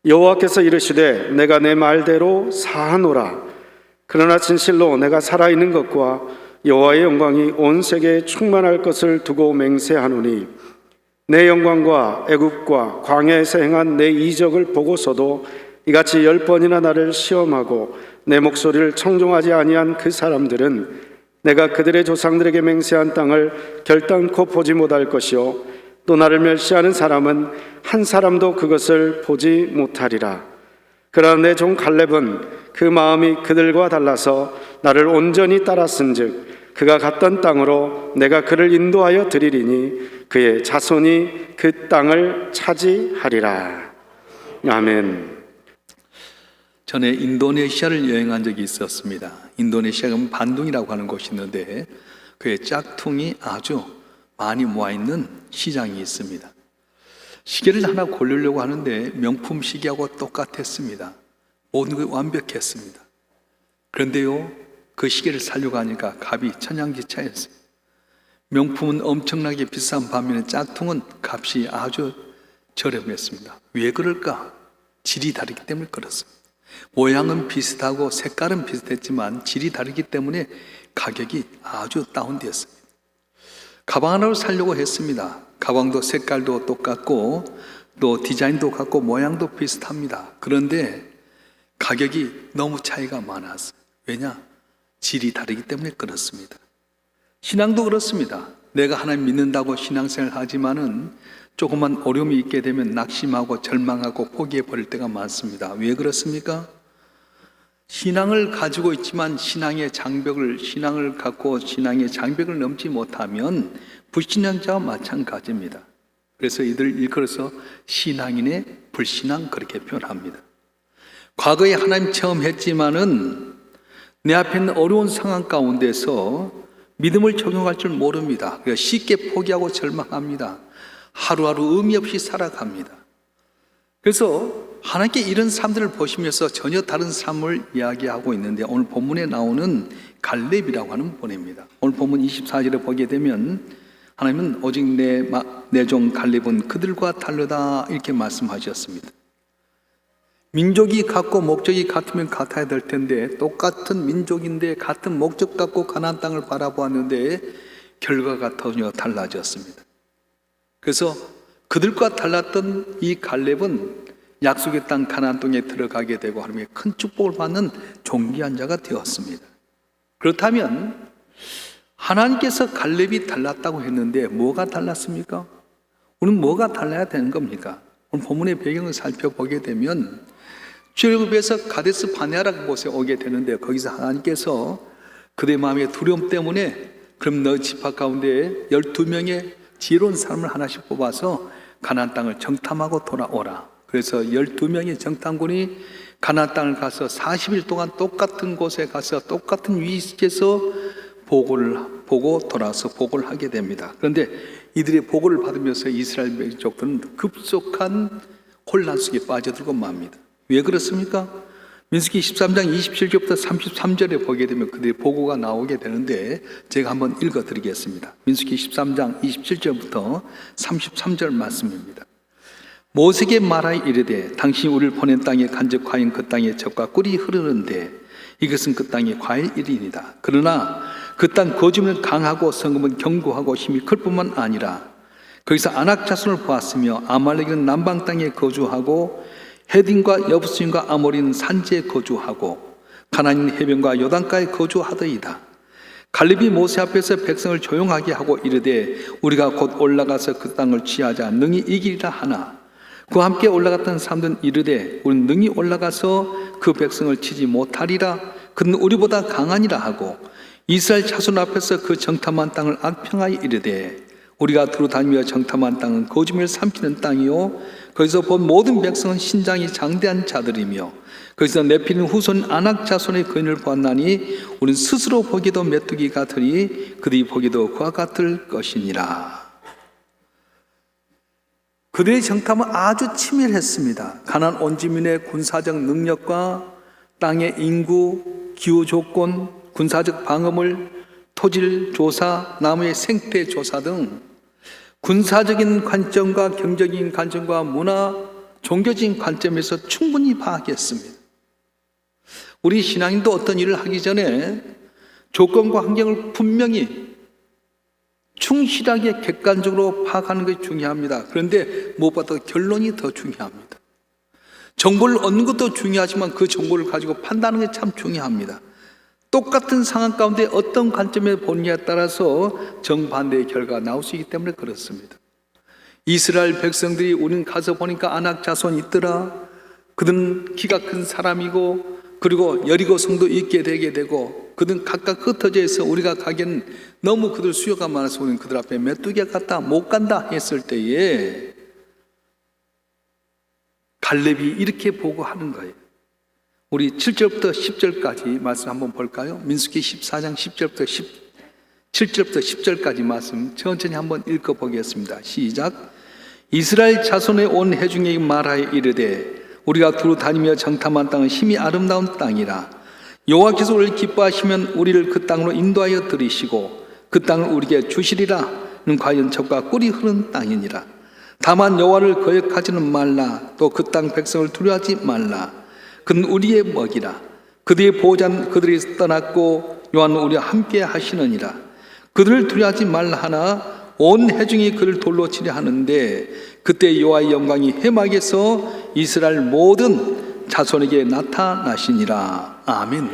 여호와께서 이르시되 내가 내 말대로 사하노라. 그러나 진실로 내가 살아있는 것과 여호와의 영광이 온 세계에 충만할 것을 두고 맹세하노니 내 영광과 애굽과 광야에서 행한 내 이적을 보고서도 이같이 10번이나 나를 시험하고 내 목소리를 청종하지 아니한 그 사람들은 내가 그들의 조상들에게 맹세한 땅을 결단코 보지 못할 것이요 또 나를 멸시하는 사람은 한 사람도 그것을 보지 못하리라. 그러나 내 종 갈렙은 그 마음이 그들과 달라서 나를 온전히 따랐은즉 그가 갔던 땅으로 내가 그를 인도하여 드리리니 그의 자손이 그 땅을 차지하리라. 아멘. 전에 인도네시아를 여행한 적이 있었습니다. 인도네시아가 반둥이라고 하는 곳이 있는데 그의 짝퉁이 아주 많이 모아있는 시장이 있습니다. 시계를 하나 고르려고 하는데 명품 시계하고 똑같았습니다. 모든 것이 완벽했습니다. 그런데요, 그 시계를 사려고 하니까 값이 천양지차였어요. 명품은 엄청나게 비싼 반면에 짝퉁은 값이 아주 저렴했습니다. 왜 그럴까? 질이 다르기 때문에 그렇습니다. 모양은 비슷하고 색깔은 비슷했지만 질이 다르기 때문에 가격이 아주 다운되었습니다. 가방 하나를 사려고 했습니다. 가방도 색깔도 똑같고 또 디자인도 같고 모양도 비슷합니다. 그런데 가격이 너무 차이가 많았어요. 왜냐? 질이 다르기 때문에 그렇습니다. 신앙도 그렇습니다. 내가 하나님 믿는다고 신앙생활을 하지만은 조금만 어려움이 있게 되면 낙심하고 절망하고 포기해버릴 때가 많습니다. 왜 그렇습니까? 신앙을 가지고 있지만 신앙의 장벽을 넘지 못하면 불신앙자와 마찬가지입니다. 그래서 이들 일컬어서 신앙인의 불신앙 그렇게 표현합니다. 과거에 하나님 체험 했지만은 내 앞에 있는 어려운 상황 가운데서 믿음을 적용할 줄 모릅니다. 그러니까 쉽게 포기하고 절망합니다. 하루하루 의미 없이 살아갑니다. 그래서 하나님께 이런 사람들을 보시면서 전혀 다른 삶을 이야기하고 있는데 오늘 본문에 나오는 갈렙이라고 하는 분입니다. 오늘 본문 24절에 보게 되면 하나님은 오직 내 종 갈렙은 그들과 다르다 이렇게 말씀하셨습니다. 민족이 같고 목적이 같으면 같아야 될 텐데 똑같은 민족인데 같은 목적 갖고 가나안 땅을 바라보았는데 결과가 전혀 달라졌습니다. 그래서 그들과 달랐던 이 갈렙은 약속의 땅 가나안 땅에 들어가게 되고 하나님의 큰 축복을 받는 존귀한 자가 되었습니다. 그렇다면 하나님께서 갈렙이 달랐다고 했는데 뭐가 달랐습니까? 우리는 뭐가 달라야 되는 겁니까? 오늘 본문의 배경을 살펴보게 되면 출애굽에서 가데스 바네아라는 곳에 오게 되는데 거기서 하나님께서 그들의 마음의 두려움 때문에 그럼 너 지파 가운데 12명의 지혜로운 사람을 하나씩 뽑아서 가나안 땅을 정탐하고 돌아오라. 그래서 12명의 정탐꾼이 가나안 땅을 가서 40일 동안 똑같은 곳에 가서 똑같은 위치에서 보고를 돌아와서 보고를 하게 됩니다. 그런데 이들의 보고를 받으면서 이스라엘 민족들은 급속한 혼란 속에 빠져들고 맙니다. 왜 그렇습니까? 민수기 13장 27절부터 33절에 보게 되면 그들의 보고가 나오게 되는데 제가 한번 읽어드리겠습니다. 민수기 13장 27절부터 33절 말씀입니다. 모세에게 말하여 이르되 당신이 우리를 보낸 땅에 간접하인 그 땅에 젖과 꿀이 흐르는데 이것은 그 땅의 과일이니이다. 그러나 그 땅 거주민은 강하고 성읍은 견고하고 힘이 클 뿐만 아니라 거기서 아낙 자손을 보았으며 아말렉은 남방 땅에 거주하고 헤딘과 여부스인과 아모리는 산지에 거주하고 가나안인 해변과 요단가에 거주하더이다. 갈렙이 모세 앞에서 백성을 조용하게 하고 이르되 우리가 곧 올라가서 그 땅을 취하자 능히 이기리라 하나 그와 함께 올라갔던 사람들은 이르되 우리는 능히 올라가서 그 백성을 치지 못하리라. 그는 우리보다 강하니라 하고 이스라엘 자손 앞에서 그 정탐한 땅을 악평하여 이르되 우리가 두루 다니며 정탐한 땅은 거주민을 삼키는 땅이요 거기서 본 모든 백성은 신장이 장대한 자들이며 거기서 네피림 후손 아낙 자손의 거인을 보았나니 우리는 스스로 보기도 메뚜기 같으니 그들이 보기도 그와 같을 것이니라. 그들의 정탐은 아주 치밀했습니다. 가나안 온 주민의 군사적 능력과 땅의 인구, 기후 조건, 군사적 방어물, 토질 조사, 나무의 생태 조사 등 군사적인 관점과 경제적인 관점과 문화, 종교적인 관점에서 충분히 파악했습니다. 우리 신앙인도 어떤 일을 하기 전에 조건과 환경을 분명히 충실하게 객관적으로 파악하는 것이 중요합니다. 그런데 무엇보다 결론이 더 중요합니다. 정보를 얻는 것도 중요하지만 그 정보를 가지고 판단하는 게 참 중요합니다. 똑같은 상황 가운데 어떤 관점에 보느냐에 따라서 정반대의 결과가 나올 수 있기 때문에 그렇습니다. 이스라엘 백성들이 우리는 가서 보니까 아낙 자손이 있더라. 그들은 키가 큰 사람이고 그리고 여리고 성도 있게 되게 되고 그들은 각각 흩어져 있어 우리가 가기에는 너무 그들 수요가 많아서 우리는 그들 앞에 메뚜기가 같다 못 간다 했을 때에 갈렙이 이렇게 보고하는 거예요. 우리 7절부터 10절까지 말씀 한번 볼까요? 민수기 14장 10절부터 7절부터 10절까지 말씀 천천히 한번 읽어보겠습니다. 시작. 이스라엘 자손의 온 회중에게 말하여 이르되 우리가 두루 다니며 정탐한 땅은 힘이 아름다운 땅이라. 여호와께서 우리를 기뻐하시면 우리를 그 땅으로 인도하여 들이시고 그 땅을 우리에게 주시리라. 는 과연 적과 꿀이 흐르는 땅이니라. 다만 여호와를 거역하지는 말라. 또 그 땅 백성을 두려워하지 말라. 그는 우리의 먹이라. 그들의 보호자는 그들이 떠났고 여호와는 우리와 함께 하시느니라. 그들을 두려워하지 말라 하나 온 회중이 그를 돌로 치려 하는데 그때 여호와의 영광이 회막에서 이스라엘 모든 자손에게 나타나시니라. 아멘.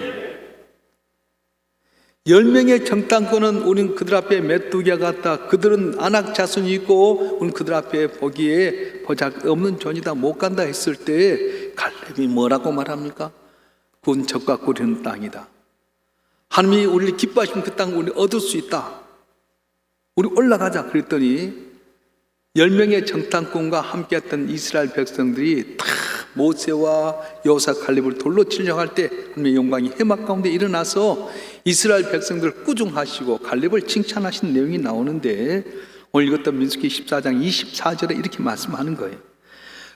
10명의 정탐꾼은 우리는 그들 앞에 메뚜기와 같다. 그들은 아낙 자손이 있고 우리는 그들 앞에 보기에 보잘것없는 존이다 못 간다 했을 때 갈렙이 뭐라고 말합니까? 그건 적과 꿀이 땅이다. 하나님이 우리를 기뻐하시면 그 땅을 우리 얻을 수 있다. 우리 올라가자 그랬더니 10명의 정탐꾼과 함께했던 이스라엘 백성들이 다 모세와 여호사 갈렙을 돌로 치려고 할 때 하나님의 영광이 회막 가운데 일어나서 이스라엘 백성들을 꾸중하시고 갈렙을 칭찬하신 내용이 나오는데 오늘 읽었던 민수기 14장 24절에 이렇게 말씀하는 거예요.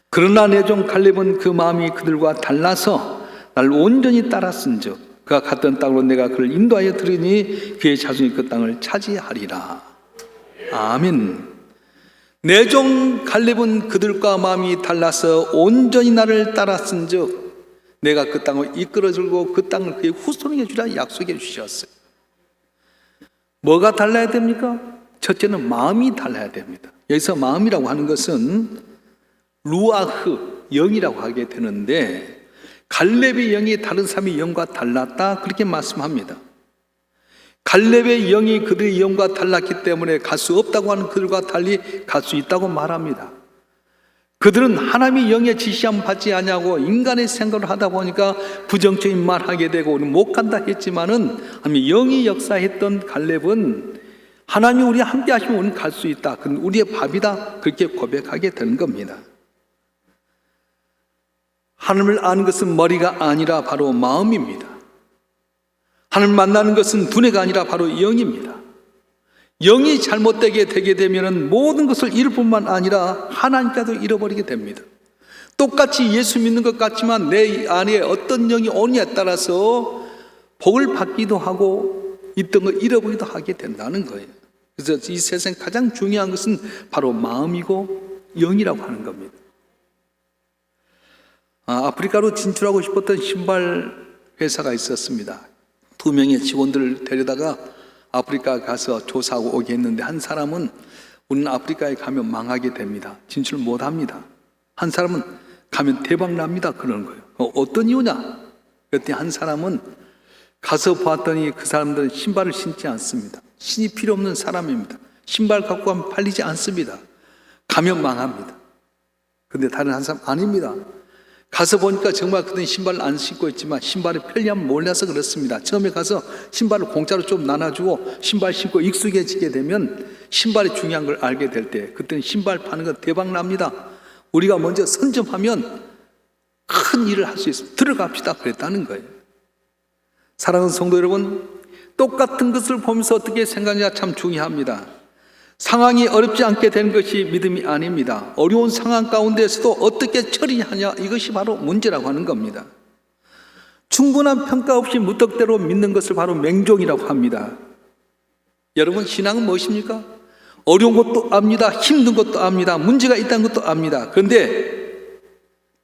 그러나 내 종 갈렙은 그 마음이 그들과 달라서 날 온전히 따랐은즉 그가 갔던 땅으로 내가 그를 인도하여 들으니 그의 자손이 그 땅을 차지하리라. 아멘. 내 종 갈렙은 그들과 마음이 달라서 온전히 나를 따랐은즉 내가 그 땅을 이끌어주고 그 땅을 그의 후손에게 주라 약속해 주셨어요. 뭐가 달라야 됩니까? 첫째는 마음이 달라야 됩니다. 여기서 마음이라고 하는 것은 루아흐, 영이라고 하게 되는데 갈렙의 영이 다른 사람의 영과 달랐다 그렇게 말씀합니다. 갈렙의 영이 그들의 영과 달랐기 때문에 갈 수 없다고 하는 그들과 달리 갈 수 있다고 말합니다. 그들은 하나님의 영의 지시함 받지 아니하고 인간의 생각을 하다 보니까 부정적인 말 하게 되고 우리는 못 간다 했지만은 하나님의 영이 역사했던 갈렙은 하나님이 우리와 함께 하시면 우리는 갈 수 있다. 그건 우리의 밥이다. 그렇게 고백하게 되는 겁니다. 하나님을 아는 것은 머리가 아니라 바로 마음입니다. 하나님을 만나는 것은 두뇌가 아니라 바로 영입니다. 영이 잘못되게 되게 되면 모든 것을 잃을 뿐만 아니라 하나님까지도 잃어버리게 됩니다. 똑같이 예수 믿는 것 같지만 내 안에 어떤 영이 오느냐에 따라서 복을 받기도 하고 있던 걸 잃어버리기도 하게 된다는 거예요. 그래서 이 세상에 가장 중요한 것은 바로 마음이고 영이라고 하는 겁니다. 아프리카로 진출하고 싶었던 신발 회사가 있었습니다. 2명의 직원들을 데려다가 아프리카 가서 조사하고 오게 했는데 한 사람은 우리는 아프리카에 가면 망하게 됩니다. 진출 못합니다. 한 사람은 가면 대박 납니다. 그러는 거예요. 어떤 이유냐? 그랬더니 한 사람은 가서 보았더니 그 사람들은 신발을 신지 않습니다. 신이 필요 없는 사람입니다. 신발 갖고 가면 팔리지 않습니다. 가면 망합니다. 근데 다른 한 사람 아닙니다. 가서 보니까 정말 그들은 신발을 안 신고 있지만 신발의 편리함을 몰라서 그렇습니다. 처음에 가서 신발을 공짜로 좀 나눠주고 신발 신고 익숙해지게 되면 신발이 중요한 걸 알게 될 때 그때는 신발 파는 건 대박 납니다. 우리가 먼저 선점하면 큰 일을 할 수 있습니다. 들어갑시다 그랬다는 거예요. 사랑하는 성도 여러분, 똑같은 것을 보면서 어떻게 생각하느냐 참 중요합니다. 상황이 어렵지 않게 되는 것이 믿음이 아닙니다. 어려운 상황 가운데서도 어떻게 처리하냐 이것이 바로 문제라고 하는 겁니다. 충분한 평가 없이 무턱대로 믿는 것을 바로 맹종이라고 합니다. 여러분 신앙은 무엇입니까? 어려운 것도 압니다. 힘든 것도 압니다. 문제가 있다는 것도 압니다. 그런데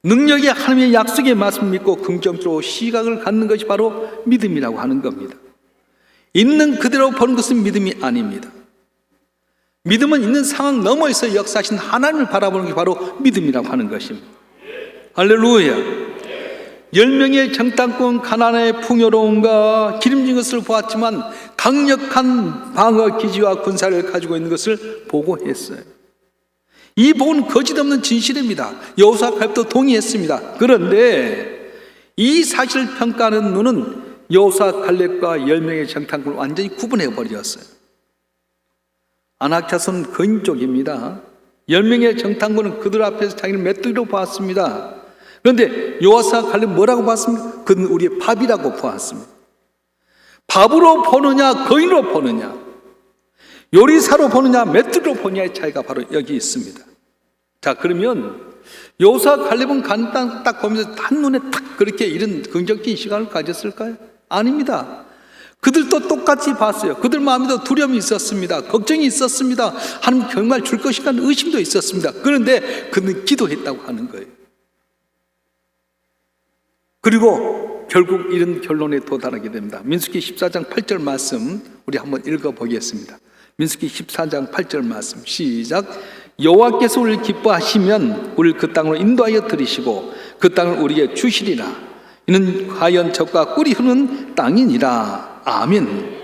능력의 하나님의 약속의 말씀을 믿고 긍정적으로 시각을 갖는 것이 바로 믿음이라고 하는 겁니다. 있는 그대로 보는 것은 믿음이 아닙니다. 믿음은 있는 상황 너머에서 역사하신 하나님을 바라보는 게 바로 믿음이라고 하는 것입니다. 할렐루야. 10명의 정탐꾼 가나안의 풍요로움과 기름진 것을 보았지만 강력한 방어 기지와 군사를 가지고 있는 것을 보고했어요. 이 복은 거짓 없는 진실입니다. 여호수아 칼렙도 동의했습니다. 그런데 이 사실을 평가하는 눈은 여호수아 칼렙과 10명의 정탐꾼을 완전히 구분해 버렸어요. 아낙 자손 거인족입니다. 10명의 정탐꾼은 그들 앞에서 자기를 메뚜기로 보았습니다. 그런데 여호수아 칼렙 뭐라고 봤습니까? 그는 우리의 밥이라고 보았습니다. 밥으로 보느냐 거인으로 보느냐, 요리사로 보느냐 메뚜기로 보느냐의 차이가 바로 여기 있습니다. 자, 그러면 여호수아 칼렙은 간단 딱 보면서 한눈에 딱 그렇게 이런 긍정적인 시간을 가졌을까요? 아닙니다. 그들도 똑같이 봤어요. 그들 마음에도 두려움이 있었습니다. 걱정이 있었습니다. 하나님 정말 줄 것인가 하는 의심도 있었습니다. 그런데 그는 기도했다고 하는 거예요. 그리고 결국 이런 결론에 도달하게 됩니다. 민수기 14장 8절 말씀 우리 한번 읽어보겠습니다. 민수기 14장 8절 말씀 시작. 여호와께서 우리를 기뻐하시면 우리를 그 땅으로 인도하여 들이시고 그 땅을 우리에게 주시리라. 이는 과연 적과 꿀이 흐르는 땅이니라. 아멘.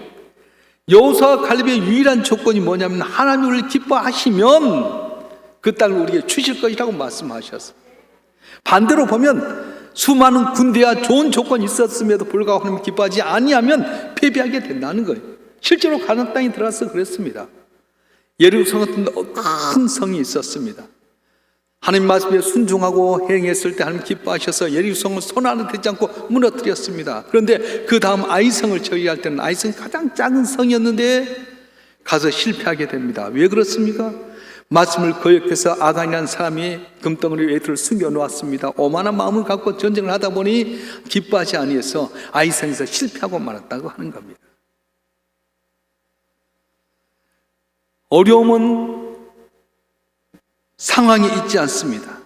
여호수아 칼렙의 유일한 조건이 뭐냐면 하나님이 우리를 기뻐하시면 그 땅을 우리에게 주실 것이라고 말씀하셨어요. 반대로 보면 수많은 군대와 좋은 조건이 있었음에도 불구하고 하나님 기뻐하지 아니하면 패배하게 된다는 거예요. 실제로 가나안 땅에 들어가서 그랬습니다. 예루살렘 같은 큰 성이 있었습니다. 하나님 말씀에 순종하고 행했을 때 하나님 기뻐하셔서 예루살렘을 손 하나 대지 않고 무너뜨렸습니다. 그런데 그 다음 아이성을 처리할 때는 아이성이 가장 작은 성이었는데 가서 실패하게 됩니다. 왜 그렇습니까? 말씀을 거역해서 아간이라는 사람이 금덩어리 외투를 숨겨놓았습니다. 오만한 마음을 갖고 전쟁을 하다 보니 기뻐하지 아니해서 아이성에서 실패하고 말았다고 하는 겁니다. 어려움은 상황이 있지 않습니다.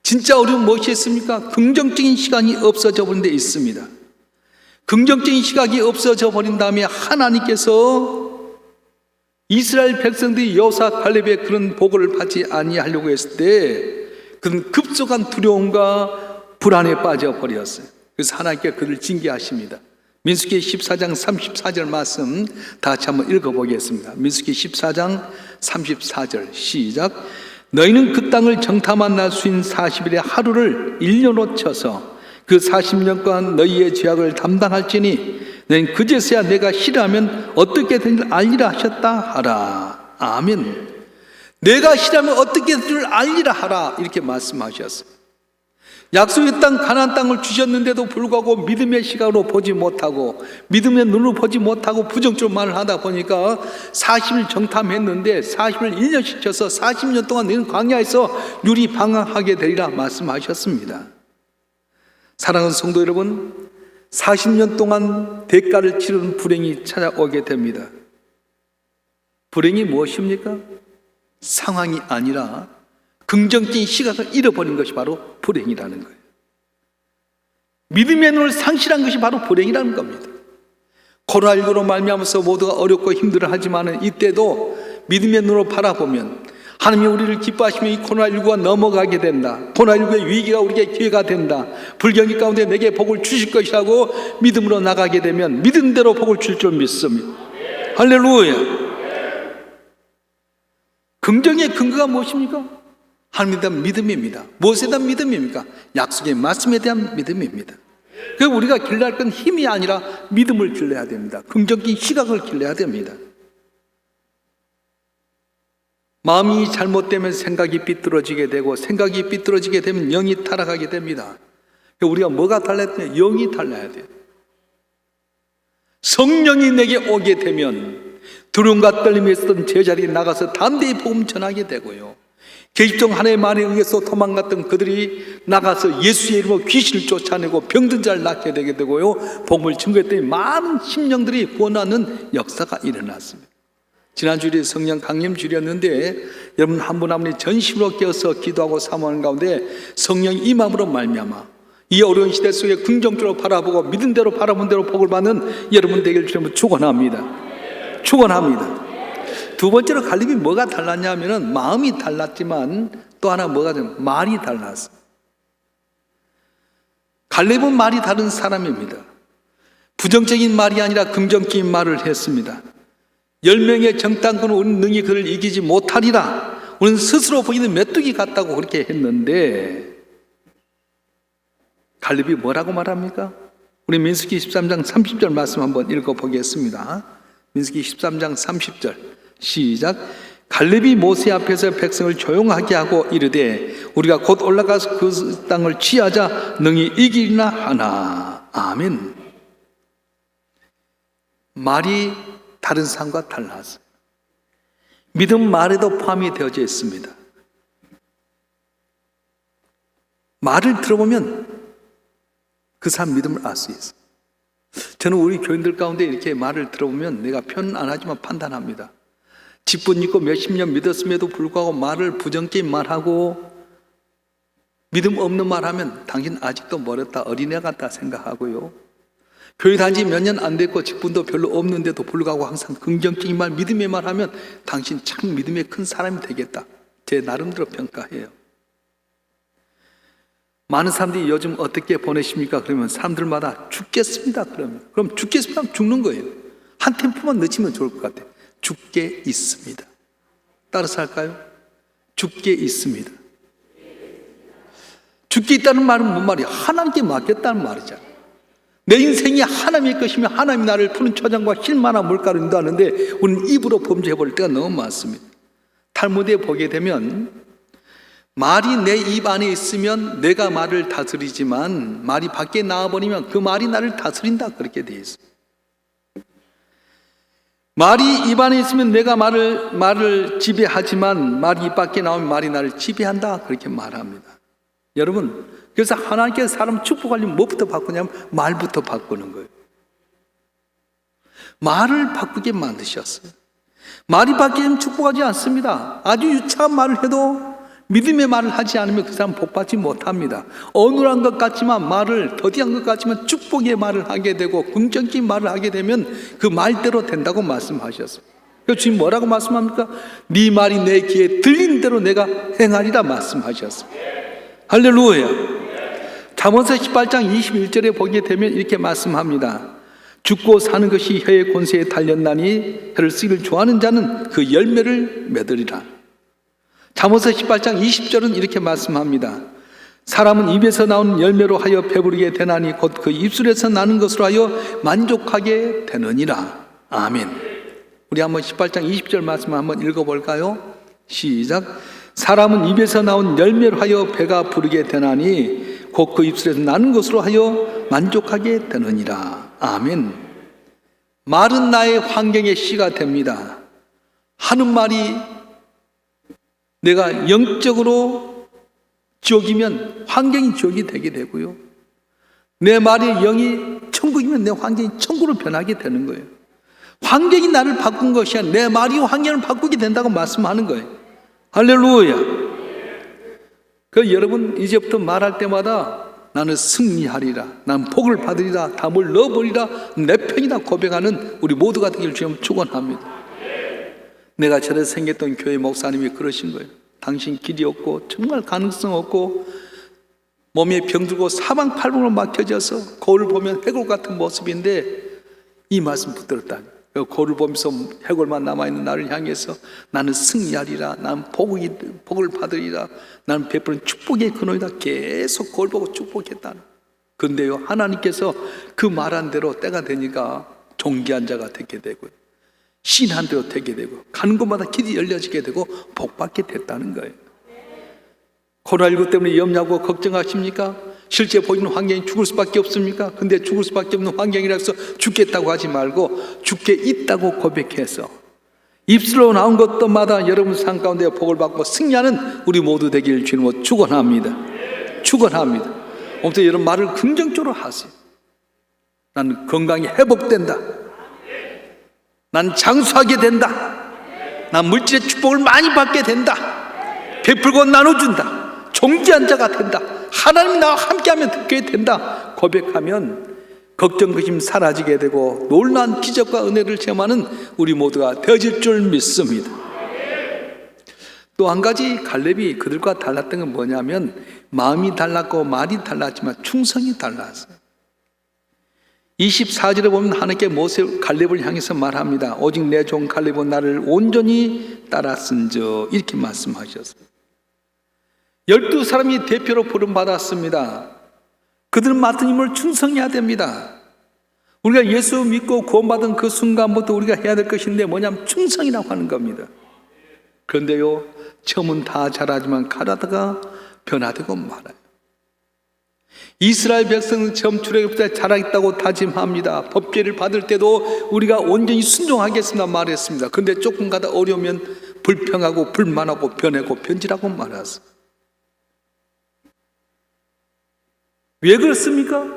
진짜 어려움은 무엇이 있습니까? 긍정적인 시간이 없어져 버린 데 있습니다. 긍정적인 시각이 없어져 버린 다음에 하나님께서 이스라엘 백성들이 여호수아 칼렙의 그런 보고를 받지 아니하려고 했을 때 그는 급속한 두려움과 불안에 빠져버렸어요. 그래서 하나님께 그를 징계하십니다. 민수기 14장 34절 말씀 다 같이 한번 읽어보겠습니다. 민수기 14장 34절 시작. 너희는 그 땅을 정탐한 날 수인 40일의 하루를 1년으로 쳐서 그 40년간 너희의 죄악을 담당할지니 너희는 그제서야 내가 싫어하면 어떻게 되는지 알리라 하셨다 하라. 아멘. 내가 싫어하면 어떻게 되는 줄 알리라 하라 이렇게 말씀하셨어요. 약속의 땅 가나안 땅을 주셨는데도 불구하고 믿음의 시각으로 보지 못하고 믿음의 눈으로 보지 못하고 부정적으로 말을 하다 보니까 40일 정탐했는데 40일 1년씩 쳐서 40년 동안 너희는 광야에서 유리방황하게 되리라 말씀하셨습니다. 사랑하는 성도 여러분, 40년 동안 대가를 치르는 불행이 찾아오게 됩니다. 불행이 무엇입니까? 상황이 아니라 긍정적인 시각을 잃어버린 것이 바로 불행이라는 거예요. 믿음의 눈을 상실한 것이 바로 불행이라는 겁니다. 코로나19로 말미암아서 모두가 어렵고 힘들어하지만 이때도 믿음의 눈으로 바라보면 하나님이 우리를 기뻐하시면 이 코로나19가 넘어가게 된다. 코로나19의 위기가 우리에게 기회가 된다. 불경기 가운데 내게 복을 주실 것이라고 믿음으로 나가게 되면 믿은 대로 복을 줄 줄 믿습니다. 할렐루야. 긍정의 근거가 무엇입니까? 하나님에 대한 믿음입니다. 무엇에 대한 믿음입니까? 약속의 말씀에 대한 믿음입니다. 그래서 우리가 길러야 할 건 힘이 아니라 믿음을 길러야 됩니다. 긍정적인 시각을 길러야 됩니다. 마음이 잘못되면 생각이 삐뚤어지게 되고 생각이 삐뚤어지게 되면 영이 타락하게 됩니다. 우리가 뭐가 달라야 돼요? 영이 달라야 돼요. 성령이 내게 오게 되면 두려움과 떨림이 있었던 제자리에 나가서 담대히 복음 전하게 되고요. 계집종 하나의 말에 의해서 도망갔던 그들이 나가서 예수의 이름으로 귀신을 쫓아내고 병든 자를 낫게 되게 되고요. 복음을 증거했더니 많은 심령들이 구원하는 역사가 일어났습니다. 지난주에 성령 강림주일이었는데 여러분 한 분 한 분이 전심으로 깨어서 기도하고 사모하는 가운데 성령 임함으로 말미암아 이 어려운 시대 속에 긍정적으로 바라보고 믿은 대로 바라본 대로 복을 받는 여러분 되길 주님으로 축원합니다. 축원합니다. 두 번째로 갈렙이 뭐가 달랐냐면은 마음이 달랐지만 또 하나 뭐가 좀 말이 달랐어. 갈렙은 말이 다른 사람입니다. 부정적인 말이 아니라 긍정적인 말을 했습니다. 10명의 정탐꾼은 우리는 능히 그를 이기지 못하리라. 우리는 스스로 보이는 메뚜기 같다고 그렇게 했는데 갈렙이 뭐라고 말합니까? 우리 민수기 13장 30절 말씀 한번 읽어보겠습니다. 민수기 13장 30절 시작. 갈렙이 모세 앞에서 백성을 조용하게 하고 이르되 우리가 곧 올라가서 그 땅을 취하자 능히 이기리나 하나. 아멘. 말이 다른 사람과 달랐어요. 믿음 말에도 포함이 되어져 있습니다. 말을 들어보면 그 사람 믿음을 알 수 있어요. 저는 우리 교인들 가운데 이렇게 말을 들어보면 내가 표현 안 하지만 판단합니다. 직분 있고 몇십 년 믿었음에도 불구하고 말을 부정적인 말하고 믿음 없는 말하면 당신 아직도 멀었다, 어린애 같다 생각하고요. 교회 단지 몇 년 안 됐고 직분도 별로 없는데도 불구하고 항상 긍정적인 말, 믿음의 말하면 당신 참 믿음의 큰 사람이 되겠다. 제 나름대로 평가해요. 많은 사람들이 요즘 어떻게 보내십니까? 그러면 사람들마다 죽겠습니다. 그럼 죽겠습니다. 하면 죽는 거예요. 한 템포만 늦추면 좋을 것 같아요. 죽게 있습니다. 따라서 할까요? 죽게 있습니다. 죽게 있다는 말은 뭔 말이야? 하나님께 맡겼다는 말이잖아요. 내 인생이 하나님의 것이면 하나님이 나를 푸른 초장과 실만한 물가로 인도하는데 우리는 입으로 범죄해버릴 때가 너무 많습니다. 탈무드에 보게 되면 말이 내 입 안에 있으면 내가 말을 다스리지만 말이 밖에 나와버리면 그 말이 나를 다스린다 그렇게 되어 있습니다. 말이 입 안에 있으면 내가 말을 지배하지만 말이 입 밖에 나오면 말이 나를 지배한다 그렇게 말합니다. 여러분, 그래서 하나님께서 사람 축복하려면 뭐부터 바꾸냐면 말부터 바꾸는 거예요. 말을 바꾸게 만드셨어요. 말이 바뀌면 축복하지 않습니다. 아주 유치한 말을 해도 믿음의 말을 하지 않으면 그 사람 복받지 못합니다. 어눌한 것 같지만 말을 더디한 것 같지만 축복의 말을 하게 되고 긍정적인 말을 하게 되면 그 말대로 된다고 말씀하셨어요. 그래서 주님 뭐라고 말씀합니까? 네 말이 내 귀에 들린 대로 내가 행하리라 말씀하셨어요. 할렐루야. 잠언서 18장 21절에 보게 되면 이렇게 말씀합니다. 죽고 사는 것이 혀의 권세에 달렸나니 혀를 쓰기를 좋아하는 자는 그 열매를 맺으리라. 잠언서 18장 20절은 이렇게 말씀합니다. 사람은 입에서 나오는 열매로 하여 배부르게 되나니 곧 그 입술에서 나는 것으로 하여 만족하게 되느니라. 아멘. 우리 한번 18장 20절 말씀 한번 읽어볼까요? 시작. 사람은 입에서 나온 열매로 하여 배가 부르게 되나니 곧 그 입술에서 나는 것으로 하여 만족하게 되느니라. 아멘. 말은 나의 환경의 씨가 됩니다. 하는 말이 내가 영적으로 지옥이면 환경이 지옥이 되게 되고요. 내 말이 영이 천국이면 내 환경이 천국으로 변하게 되는 거예요. 환경이 나를 바꾼 것이 아니라 내 말이 환경을 바꾸게 된다고 말씀하는 거예요. 할렐루야. 그 여러분 이제부터 말할 때마다 나는 승리하리라, 나는 복을 받으리라, 담을 넣어버리라, 내 편이다 고백하는 우리 모두가 되기를 주님 축원합니다. 내가 저래 생겼던 교회 목사님이 그러신 거예요. 당신 길이 없고 정말 가능성 없고 몸에 병들고 사방팔방으로 막혀져서 거울을 보면 해골 같은 모습인데 이 말씀 붙들었다. 거울을 보면서 해골만 남아있는 나를 향해서 나는 승리하리라, 나는 복을 받으리라, 나는 베푸는 축복의 근원이다. 계속 거울 보고 축복했다. 그런데요, 하나님께서 그 말한 대로 때가 되니까 존귀한 자가 되게 되고요, 신한 대로 되게 되고 가는 곳마다 길이 열려지게 되고 복받게 됐다는 거예요. 코로나19 때문에 염려하고 걱정하십니까? 실제 보이는 환경이 죽을 수밖에 없습니까? 근데 죽을 수밖에 없는 환경이라 해서 죽겠다고 하지 말고 죽게 있다고 고백해서 입술로 나온 것마다 여러분 삶 가운데 복을 받고 승리하는 우리 모두 되기를 주님으로 축원합니다. 축원합니다. 아무튼 여러분 말을 긍정적으로 하세요. 나는 건강이 회복된다, 난 장수하게 된다, 난 물질의 축복을 많이 받게 된다, 베풀고 나눠준다, 존귀한 자가 된다, 하나님이 나와 함께하면 듣게 된다 고백하면 걱정, 근심 사라지게 되고 놀라운 기적과 은혜를 체험하는 우리 모두가 되어질 줄 믿습니다. 또 한 가지 갈렙이 그들과 달랐던 건 뭐냐면 마음이 달랐고 말이 달랐지만 충성이 달랐어요. 24절에 보면 하나님께 모세 갈렙을 향해서 말합니다. 오직 내 종 갈렙은 나를 온전히 따랐은저, 이렇게 말씀하셨습니다. 12사람이 대표로 부름받았습니다. 그들은 맡은 임무를 충성해야 됩니다. 우리가 예수 믿고 구원받은 그 순간부터 우리가 해야 될 것인데 뭐냐면 충성이라고 하는 겁니다. 그런데요, 처음은 다 잘하지만 가다가 변화되고 말아요. 이스라엘 백성은 처음 출애굽 때 잘하겠다고 다짐합니다. 법궤를 받을 때도 우리가 온전히 순종하겠습니다 말했습니다. 그런데 조금 가다 어려우면 불평하고 불만하고 변하고 변질하고 말았어요. 왜 그렇습니까?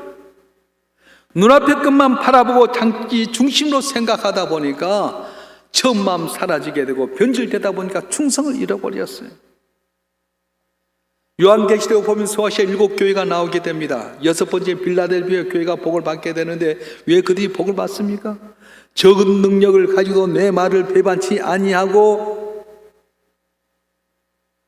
눈앞의 것만 바라보고 자기 중심으로 생각하다 보니까 처음 마음 사라지게 되고 변질되다 보니까 충성을 잃어버렸어요. 요한계시록 보면 소아시아 7교회가 나오게 됩니다. 6번째 빌라델비아 교회가 복을 받게 되는데 왜 그들이 복을 받습니까? 적은 능력을 가지고 내 말을 배반치 아니하고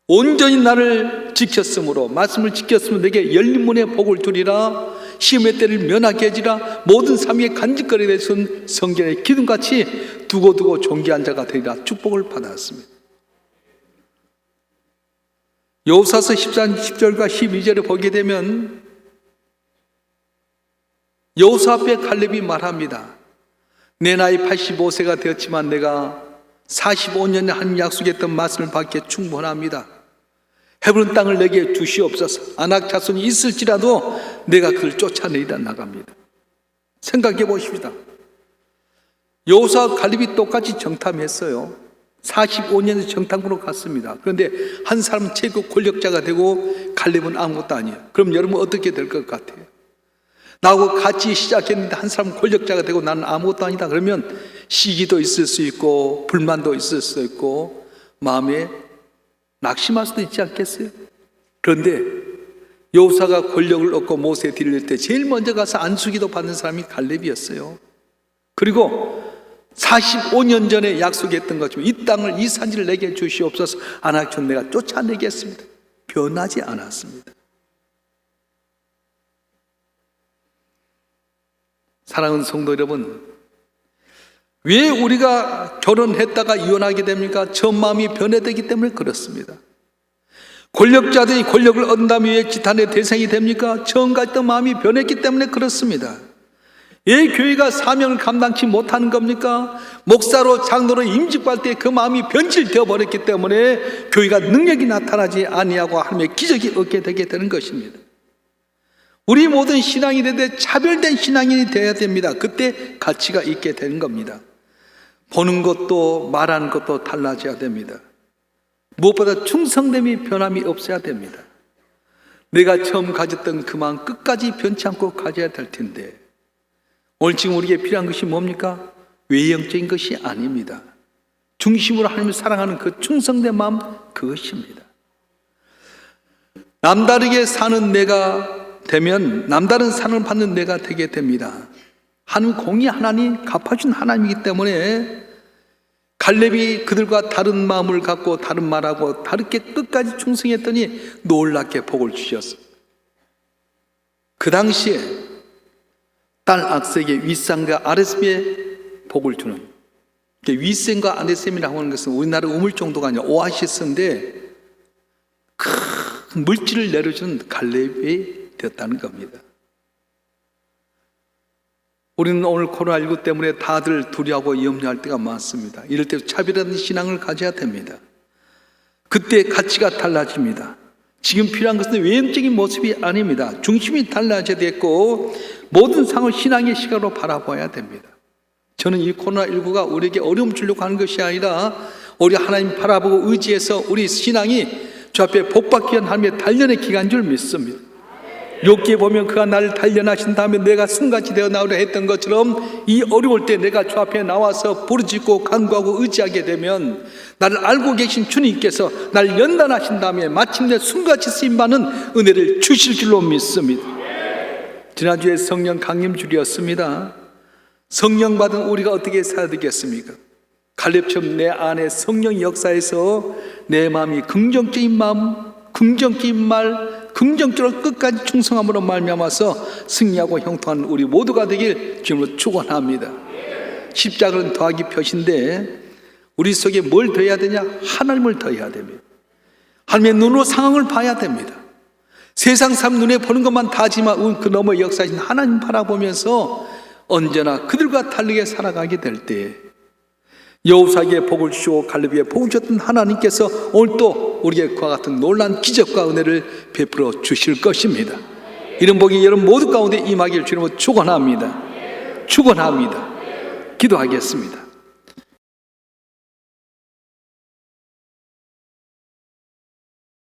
온전히 나를 지켰으므로, 말씀을 지켰으면 내게 열린 문에 복을 주리라, 시험의 때를 면하게 해지라, 모든 삶의 간직거리에 대해서는 성경의 기둥같이 두고두고 존귀한 자가 되리라 축복을 받았습니다. 여호수아서 10절과 12절에 보게 되면 여호수아 앞에 갈렙이 말합니다. 내 나이 85세가 되었지만 내가 45년에 한 약속했던 말씀을 받기에 충분합니다. 헤브론 땅을 내게 주시옵소서. 아낙 자손이 있을지라도 내가 그를 쫓아내리라 나갑니다. 생각해 보십시다. 여호수아 갈렙이 똑같이 정탐했어요. 45년에 정탐으로 갔습니다. 그런데 한 사람은 최고 권력자가 되고 갈렙은 아무것도 아니에요. 그럼 여러분 어떻게 될 것 같아요? 나하고 같이 시작했는데 한 사람은 권력자가 되고 나는 아무것도 아니다. 그러면 시기도 있을 수 있고 불만도 있을 수 있고 마음에 낙심할 수도 있지 않겠어요? 그런데 여호수아가 권력을 얻고 모세에 드릴 때 제일 먼저 가서 안수기도 받는 사람이 갈렙이었어요. 그리고 45년 전에 약속했던 것처럼 이 땅을, 이 산지를 내게 주시옵소서. 아낙촌 내가 쫓아내겠습니다. 변하지 않았습니다. 사랑하는 성도 여러분, 왜 우리가 결혼했다가 이혼하게 됩니까? 처음 마음이 변해되기 때문에 그렇습니다. 권력자들이 권력을 얻는다면 왜 지탄의 대상이 됩니까? 처음 갔던 마음이 변했기 때문에 그렇습니다. 왜 교회가 사명을 감당치 못하는 겁니까? 목사로 장로로 임직받을 때 그 마음이 변질되어 버렸기 때문에 교회가 능력이 나타나지 아니하고 하나님의 기적이 얻게 되게 되는 것입니다. 우리 모든 신앙이 되되 차별된 신앙인이 되어야 됩니다. 그때 가치가 있게 되는 겁니다. 보는 것도 말하는 것도 달라져야 됩니다. 무엇보다 충성됨이 변함이 없어야 됩니다. 내가 처음 가졌던 그 마음 끝까지 변치 않고 가져야 될 텐데 오늘 지금 우리에게 필요한 것이 뭡니까? 외형적인 것이 아닙니다. 중심으로 하나님을 사랑하는 그 충성된 마음, 그것입니다. 남다르게 사는 내가 되면 남다른 상을 받는 내가 되게 됩니다. 하나님 공의 하나님, 갚아준 하나님이기 때문에 갈렙이 그들과 다른 마음을 갖고 다른 말하고 다르게 끝까지 충성했더니 놀랍게 복을 주셨어요. 그 당시에 딸 악색의 윗셈과 아랫셈에 복을 주는, 윗셈과 아랫셈이라고 하는 것은 우리나라 우물 정도가 아니라 오아시스인데 큰 물질을 내려주는 갈렙이 되었다는 겁니다. 우리는 오늘 코로나19 때문에 다들 두려워하고 염려할 때가 많습니다. 이럴 때 차별화된 신앙을 가져야 됩니다. 그때 가치가 달라집니다. 지금 필요한 것은 외형적인 모습이 아닙니다. 중심이 달라져야 되고 모든 상을 신앙의 시각으로 바라봐야 됩니다. 저는 이 코로나19가 우리에게 어려움 주려고 하는 것이 아니라 우리 하나님 바라보고 의지해서 우리 신앙이 주 앞에 복받기 위한 하나님의 단련의 기간인 줄 믿습니다. 욥기에 보면 그가 나를 단련하신 다음에 내가 승같이 되어 나오려 했던 것처럼 이 어려울 때 내가 주 앞에 나와서 부르짖고 간구하고 의지하게 되면 나를 알고 계신 주님께서 날 연단하신 다음에 마침내 숨같이 쓰임받는 은혜를 주실 줄로 믿습니다. 지난주에 성령 강림주일이었습니다. 성령 받은 우리가 어떻게 살아야 되겠습니까? 갈렙처럼 내 안에 성령 역사에서 내 마음이 긍정적인 마음, 긍정적인 말, 긍정적으로 끝까지 충성함으로 말미암아서 승리하고 형통하는 우리 모두가 되길 주님으로 축원합니다. 십자가는 더하기 표시인데 우리 속에 뭘 더해야 되냐? 하나님을 더해야 됩니다. 하나님의 눈으로 상황을 봐야 됩니다. 세상 사람 눈에 보는 것만 다지만 그 너머 역사하신 하나님 바라보면서 언제나 그들과 다르게 살아가게 될 때 여호사에게 복을 주시고 갈렙에게 복을 주셨던 하나님께서 오늘 또 우리에게 그와 같은 놀라운 기적과 은혜를 베풀어 주실 것입니다. 이런 복이 여러분 모두 가운데 임하기를 주님으로 축원합니다. 축원합니다. 기도하겠습니다.